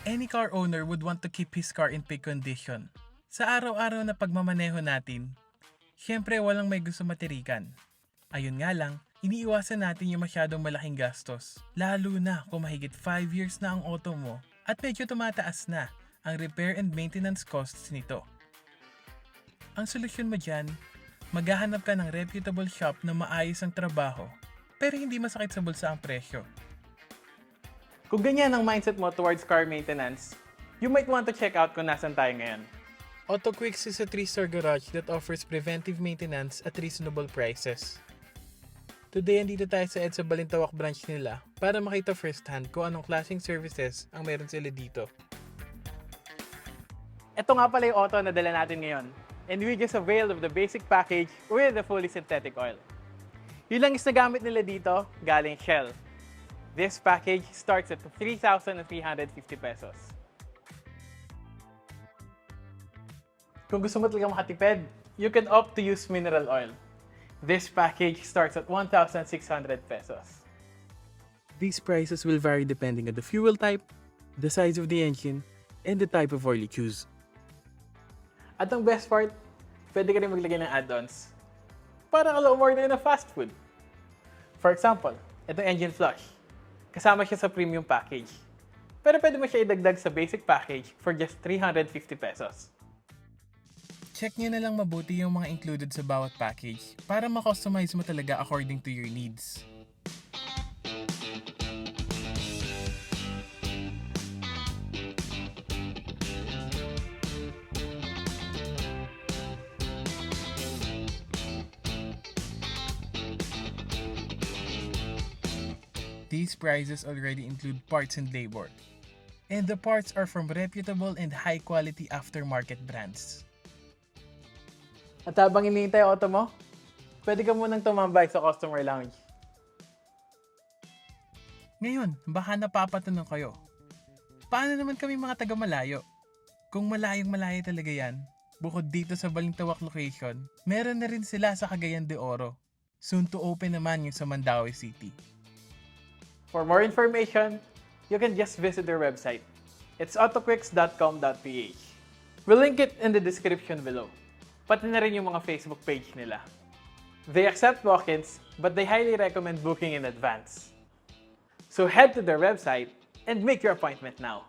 Any car owner would want to keep his car in peak condition. Sa araw-araw na pagmamaneho natin, syempre walang may gusto matirikan. Ayun nga lang, iniiwasan natin yung masyadong malaking gastos. Lalo na kung mahigit 5 years na ang auto mo at medyo tumataas na ang repair and maintenance costs nito. Ang solusyon mo dyan, maghahanap ka ng reputable shop na maayos ang trabaho pero hindi masakit sa bulsa ang presyo. Kung ganyan ang mindset mo towards car maintenance, you might want to check out kung nasan tayo ngayon. AutoQuix is a 3-store garage that offers preventive maintenance at reasonable prices. Today, andito tayo sa EDSA Balintawak branch nila para makita firsthand kung anong klaseng services ang meron sila dito. Ito nga pala yung auto na dala natin ngayon. And we just availed of the basic package with the fully synthetic oil. Yung langis na gamit nila dito, galing Shell. This package starts at 3,350 pesos. Kung gusto mo talaga makatipid, you can opt to use mineral oil. This package starts at 1,600 pesos. These prices will vary depending on the fuel type, the size of the engine, and the type of oil you choose. At ang best part, pwede ka rin maglagay ng add-ons para ka umorder na fast food. For example, itong engine flush. Kasama siya sa premium package. Pero pwede mo siya idagdag sa basic package for just 350 pesos. Check nyo na lang mabuti yung mga included sa bawat package para ma-customize mo talaga according to your needs. These prices already include parts and labor. And the parts are from reputable and high-quality aftermarket brands. At habang hinihintay ang auto mo, pwede ka munang tumambay sa customer lounge. Ngayon, baka napapatanong kayo, paano naman kami mga taga-malayo? Kung malayong-malayo talaga yan, bukod dito sa Balintawak location, meron na rin sila sa Cagayan de Oro. Soon to open naman yung sa Mandaue City. For more information, you can just visit their website. It's autoquix.com.ph. We'll link it in the description below. Pati na rin yung mga Facebook page nila. They accept walk-ins, but they highly recommend booking in advance. So head to their website and make your appointment now.